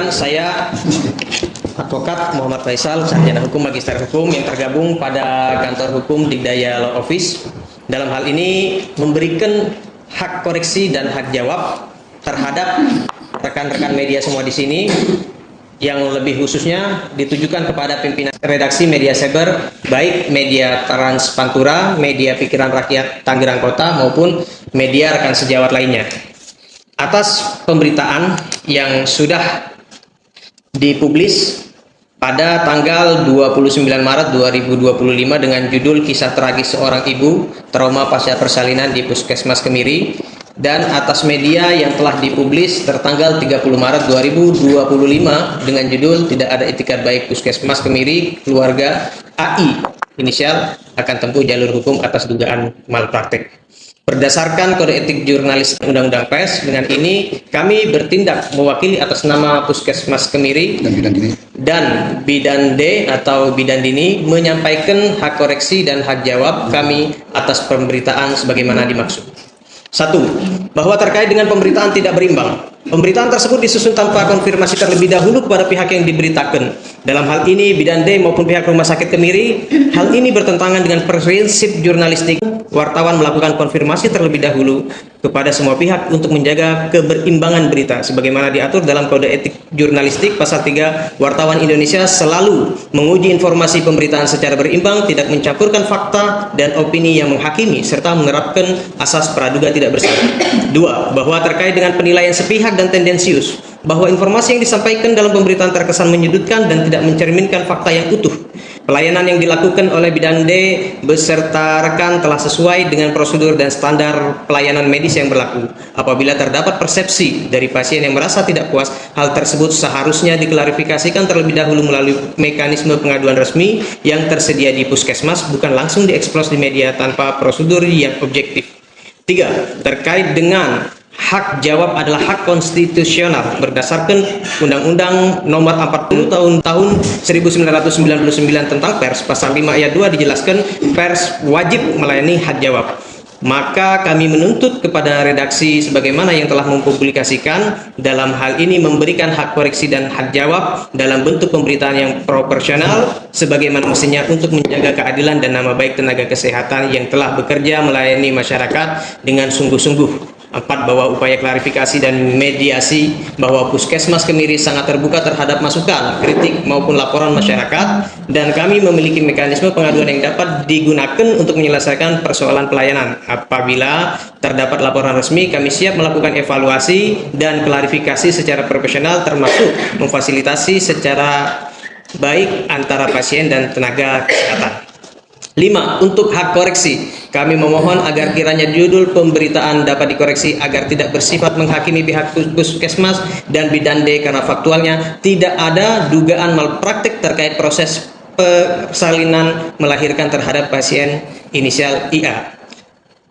Perkenalkan, saya Advokat Muhammad Faisal, sarjana hukum magister hukum yang tergabung pada kantor hukum Digdaya Law Office. Dalam hal ini memberikan hak koreksi dan hak jawab terhadap rekan-rekan media semua di sini, yang lebih khususnya ditujukan kepada pimpinan redaksi media cyber, baik media Trans Pantura, media Pikiran Rakyat Tangerang Kota, maupun media rekan sejawat lainnya. Atas pemberitaan yang sudah dipublis pada tanggal 29 Maret 2025 dengan judul Kisah Tragis Seorang Ibu Trauma Pasca Persalinan di Puskesmas Kemiri, dan atas media yang telah dipublis tertanggal 30 Maret 2025 dengan judul Tidak Ada Itikat Baik Puskesmas Kemiri Keluarga AI inisial akan tempuh jalur hukum atas dugaan malpraktik. Berdasarkan kode etik jurnalis Undang-Undang Pers, dengan ini kami bertindak mewakili atas nama Puskesmas Kemiri dan Bidan D atau Bidan Dini menyampaikan hak koreksi dan hak jawab kami atas pemberitaan sebagaimana dimaksud. 1. Bahwa terkait dengan pemberitaan tidak berimbang. Pemberitaan tersebut disusun tanpa konfirmasi terlebih dahulu kepada pihak yang diberitakan. Dalam hal ini Bidan D maupun pihak Rumah Sakit Kemiri. Hal ini bertentangan dengan prinsip jurnalistik. Wartawan melakukan konfirmasi terlebih dahulu kepada semua pihak untuk menjaga keberimbangan berita sebagaimana diatur dalam kode etik jurnalistik pasal 3. Wartawan Indonesia selalu menguji informasi pemberitaan secara berimbang, tidak mencampurkan fakta dan opini yang menghakimi, serta menerapkan asas praduga tidak bersalah. 2. Bahwa terkait dengan penilaian sepihak dan tendensius, bahwa informasi yang disampaikan dalam pemberitaan terkesan menyudutkan dan tidak mencerminkan fakta yang utuh. Pelayanan yang dilakukan oleh Bidan D beserta rekan telah sesuai dengan prosedur dan standar pelayanan medis yang berlaku. Apabila terdapat persepsi dari pasien yang merasa tidak puas, hal tersebut seharusnya diklarifikasikan terlebih dahulu melalui mekanisme pengaduan resmi yang tersedia di puskesmas, bukan langsung dieksplos di media tanpa prosedur yang objektif. 3. Terkait dengan hak jawab adalah hak konstitusional berdasarkan Undang-Undang Nomor 40 tahun 1999 tentang pers. Pasal 5 ayat 2 dijelaskan pers wajib melayani hak jawab. Maka kami menuntut kepada redaksi sebagaimana yang telah mempublikasikan dalam hal ini memberikan hak koreksi dan hak jawab dalam bentuk pemberitaan yang proporsional sebagaimana mestinya untuk menjaga keadilan dan nama baik tenaga kesehatan yang telah bekerja melayani masyarakat dengan sungguh-sungguh. 4. Bahwa upaya klarifikasi dan mediasi bahwa Puskesmas Kemiri sangat terbuka terhadap masukan, kritik maupun laporan masyarakat, dan kami memiliki mekanisme pengaduan yang dapat digunakan untuk menyelesaikan persoalan pelayanan. Apabila terdapat laporan resmi, kami siap melakukan evaluasi dan klarifikasi secara profesional, termasuk memfasilitasi secara baik antara pasien dan tenaga kesehatan. 5. Untuk hak koreksi, kami memohon agar kiranya judul pemberitaan dapat dikoreksi agar tidak bersifat menghakimi pihak puskesmas dan Bidan D karena faktualnya tidak ada dugaan malpraktik terkait proses persalinan melahirkan terhadap pasien inisial IA.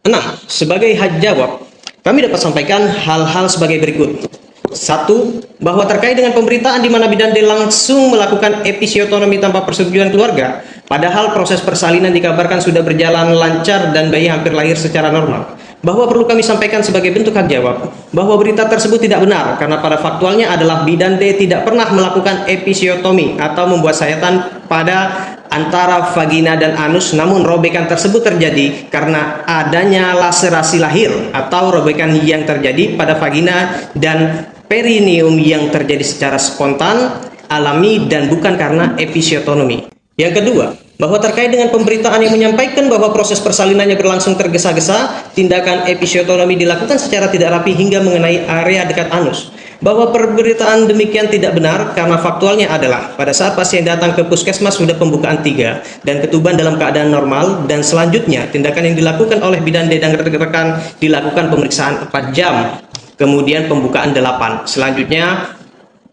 6. Sebagai hak jawab, kami dapat sampaikan hal-hal sebagai berikut. 1. Bahwa terkait dengan pemberitaan di mana Bidan D langsung melakukan episiotomi tanpa persetujuan keluarga, padahal proses persalinan dikabarkan sudah berjalan lancar dan bayi hampir lahir secara normal. Bahwa perlu kami sampaikan sebagai bentuk hak jawab, bahwa berita tersebut tidak benar karena pada faktualnya adalah Bidan D tidak pernah melakukan episiotomi atau membuat sayatan pada antara vagina dan anus, namun robekan tersebut terjadi karena adanya laserasi lahir atau robekan yang terjadi pada vagina dan perineum yang terjadi secara spontan, alami, dan bukan karena episiotomi. Yang kedua, bahwa terkait dengan pemberitaan yang menyampaikan bahwa proses persalinannya berlangsung tergesa-gesa, tindakan episiotomi dilakukan secara tidak rapi hingga mengenai area dekat anus. Bahwa pemberitaan demikian tidak benar karena faktualnya adalah pada saat pasien datang ke puskesmas sudah pembukaan 3 dan ketuban dalam keadaan normal, dan selanjutnya tindakan yang dilakukan oleh Bidan D dan rekan-rekan dilakukan pemeriksaan 4 jam, kemudian pembukaan 8. Selanjutnya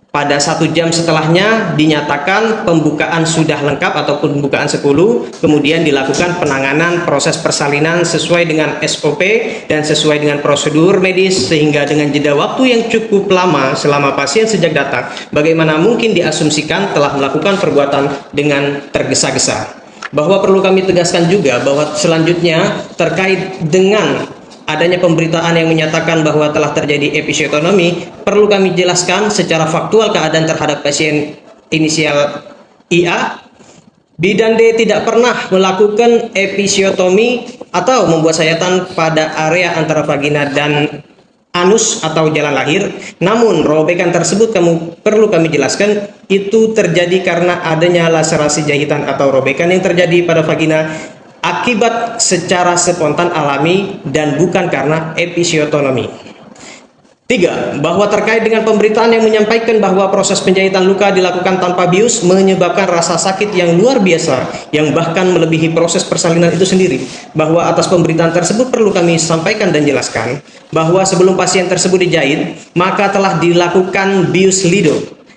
pada 1 jam setelahnya dinyatakan pembukaan sudah lengkap ataupun pembukaan 10, kemudian dilakukan penanganan proses persalinan sesuai dengan SOP dan sesuai dengan prosedur medis, sehingga dengan jeda waktu yang cukup lama selama pasien sejak datang, bagaimana mungkin diasumsikan telah melakukan perbuatan dengan tergesa-gesa. Bahwa perlu kami tegaskan juga bahwa selanjutnya terkait dengan adanya pemberitaan yang menyatakan bahwa telah terjadi episiotomi, perlu kami jelaskan secara faktual keadaan terhadap pasien inisial IA. Bidan D tidak pernah melakukan episiotomi atau membuat sayatan pada area antara vagina dan anus atau jalan lahir. Namun robekan tersebut perlu kami jelaskan itu terjadi karena adanya laserasi jahitan atau robekan yang terjadi pada vagina akibat secara spontan alami dan bukan karena episiotomi. 3. Bahwa terkait dengan pemberitaan yang menyampaikan bahwa proses penjahitan luka dilakukan tanpa bius menyebabkan rasa sakit yang luar biasa yang bahkan melebihi proses persalinan itu sendiri. Bahwa atas pemberitaan tersebut perlu kami sampaikan dan jelaskan bahwa sebelum pasien tersebut dijahit, maka telah dilakukan bius lido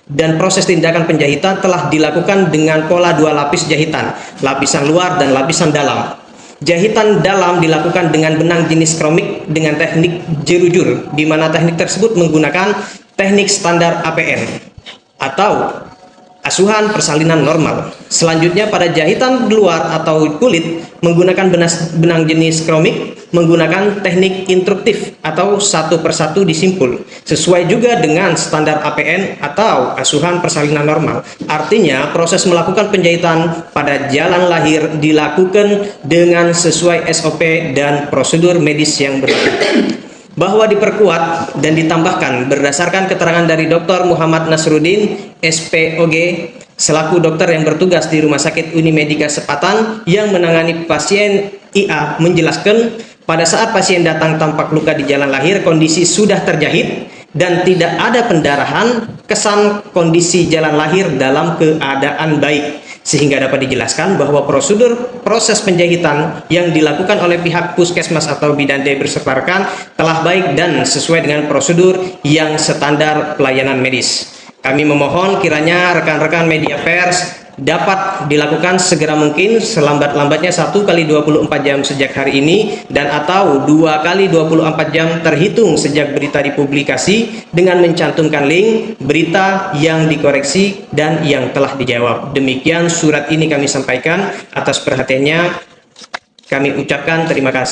dan proses tindakan penjahitan telah dilakukan dengan pola 2 lapis jahitan, lapisan luar dan lapisan dalam. Jahitan dalam dilakukan dengan benang jenis kromik dengan teknik jerujur, di mana teknik tersebut menggunakan teknik standar APN atau asuhan persalinan normal. Selanjutnya pada jahitan luar atau kulit menggunakan benang jenis kromik menggunakan teknik instruktif atau satu persatu disimpul sesuai juga dengan standar APN atau asuhan persalinan normal. Artinya proses melakukan penjahitan pada jalan lahir dilakukan dengan sesuai SOP dan prosedur medis yang berlaku. Bahwa diperkuat dan ditambahkan berdasarkan keterangan dari Dr. Muhammad Nasruddin, SPOG, selaku dokter yang bertugas di Rumah Sakit Unimedika Sepatan yang menangani pasien IA, menjelaskan pada saat pasien datang tampak luka di jalan lahir, kondisi sudah terjahit dan tidak ada pendarahan, kesan kondisi jalan lahir dalam keadaan baik, sehingga dapat dijelaskan bahwa prosedur proses penjahitan yang dilakukan oleh pihak puskesmas atau bidan D beserta rekan telah baik dan sesuai dengan prosedur yang standar pelayanan medis. Kami memohon kiranya rekan-rekan media pers dapat dilakukan segera mungkin, selambat-lambatnya 1 kali 24 jam sejak hari ini dan atau 2 kali 24 jam terhitung sejak berita dipublikasi dengan mencantumkan link berita yang dikoreksi dan yang telah dijawab. Demikian surat ini kami sampaikan. Atas perhatiannya kami ucapkan terima kasih.